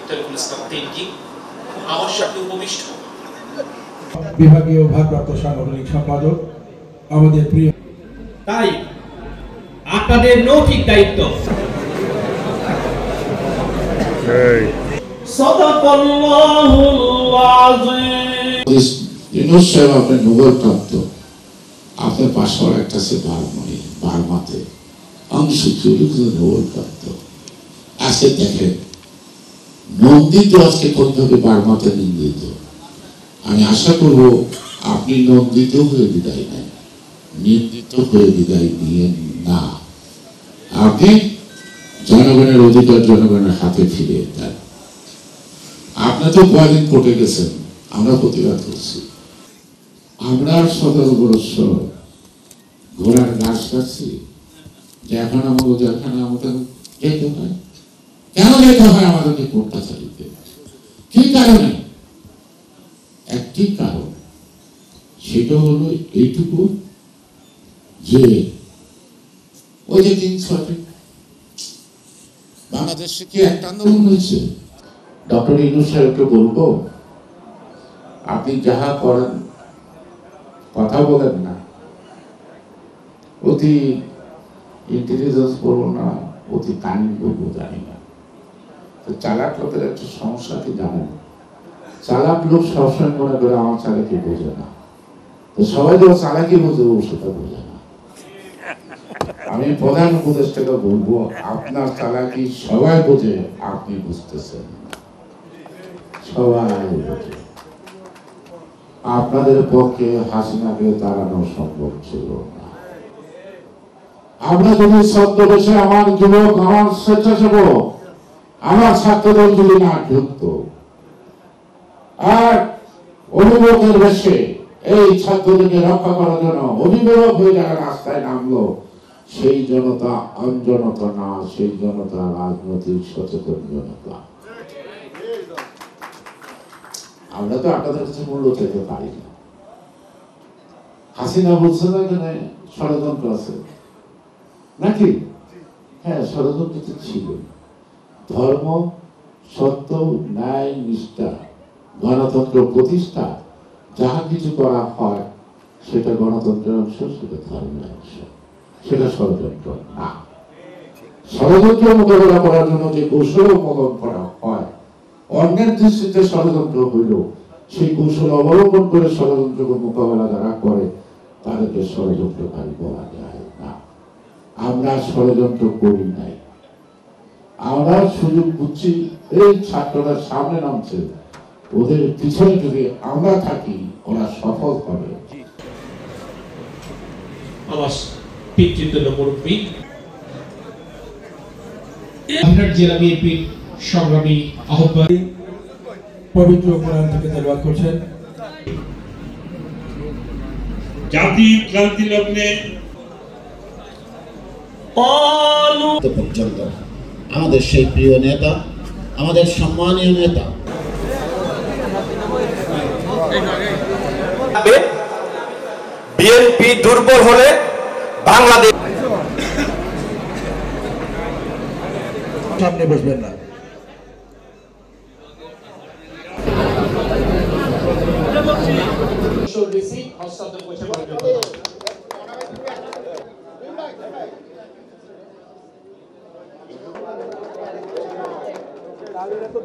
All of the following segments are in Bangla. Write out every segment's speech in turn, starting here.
তরিকুল ইসলাম তিনকি আমার সাথে উপবিষ্ট বিভাগীয় ভারপ্রাপ্ত সাংগঠনিক সম্পাদক আমাদের প্রিয়, তাই আপনাদের নৈতিক দায়িত্ব আপনার নোবেল প্রাপ্ত আপনার পাশার একটা আছে বার্মাতে নোবেল প্রাপ্ত আজকে দেখেন নন্দিত আজকে কোনভাবে বার্মাতে নিন্দিত। আমি আশা করব আপনি নন্দিত হয়ে বিদায় নেন, নিন্দিত হয়ে বিদায় নিয়েন না। আপনি জনগণের অধিকার জনগণের হাতে ফিরিয়ে দেন। আপনার তো কয়েকদিন কোর্টে গেছেন, আমরা প্রতিবাদ করছি। আমরা 17 ঘোড়ার ঘাস কাটছি যে এখন আমাকে যেখানে আমাদের যেতে হয়। কেন যেতে হয় আমাদেরকে কোর্ট কাছারিতে? কি কারণে? একটি কারণ, সেটা হলো এইটুকু যে ওই যে 306 বাংলাদেশে কি একটা আন্দোলন হয়েছে। ডক্টর ইউনূস সাহেবকে বলবো, আপনি যাহা করেন কথা বলেন না, অতি ইন্টেলিজেন্স বলবো না, অতি কানিং বলবো জানি না। তো চালাক লোকের একটা সমস্যা কি জানেন? চালাক লোক সবসময় মনে করে আমার চালাকি বোঝে না। তো সবাই যখন চালাকি বোঝে ও সেটা বোঝে না। আমি প্রধান উপদেষ্টাকে বলবো, আপনার চালাকি সবাই বোঝে, আপনি বুঝতেছেন। সবাই বোঝে। আপনাদের পক্ষে হাসিনাকে তাড়ানো সম্ভব ছিল না। আমরা যদি ছদ্মবেশে আমার যুবক, আমার স্বেচ্ছাসেবক, আমার ছাত্রদল যদি না ঢুকত, আর অভিভাবকের বেশে এই ছাত্রদেরকে রক্ষা করার জন্য অভিভাবক হয়ে যারা রাস্তায় নামলো, সেই জনতা অনজনতা না, সেই জনতা রাজনৈতিক সচেতন জনতা। আমরা তো আপনাদের কাছে মূল্য পেতে পারি না। হাসিনা বলছে না এখানে ষড়যন্ত্র আছে নাকি? হ্যাঁ, ষড়যন্ত্র তো ছিল। ধর্ম, সত্য, ন্যায়, নিষ্ঠা, গণতন্ত্র প্রতিষ্ঠা যাহা কিছু করা হয় সেটা গণতন্ত্রের অংশ, সেটা ধর্মের অংশ, সেটা ষড়যন্ত্র না। ষড়যন্ত্র মোকাবেলা করার জন্য যে কৌশল অবলম্বন করা হয়, অন্যের দৃষ্টিতে ষড়যন্ত্র হইল, সেই কৌশল অবলম্বন করে ষড়যন্ত্রকে মোকাবেলা যারা করে তাদেরকে ষড়যন্ত্রকারী বলা যায় না। আমরা ষড়যন্ত্র করি নাই। আমরা সুযোগ বুঝছি, এই ছাত্ররা সামনে নামছে, ওদের পিছনে যদি আমরা থাকি ওরা সফল হবে। আমার পিতৃতুল্য মুরব্বী আপনার জেলা বিএনপির সংগ্রামী আহ্বায়ক পবিত্র কোরআন থেকে তেলাওয়াত করছেন। জাতির ক্রান্তি লগ্নে পর্যন্ত আমাদের সেই প্রিয় নেতা, আমাদের সম্মানীয় নেতা, বিএনপি দুর্বল হলে বাংলাদেশ সামনে বসবেন না।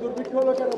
দুর্ভিক্ষ হলো কেন?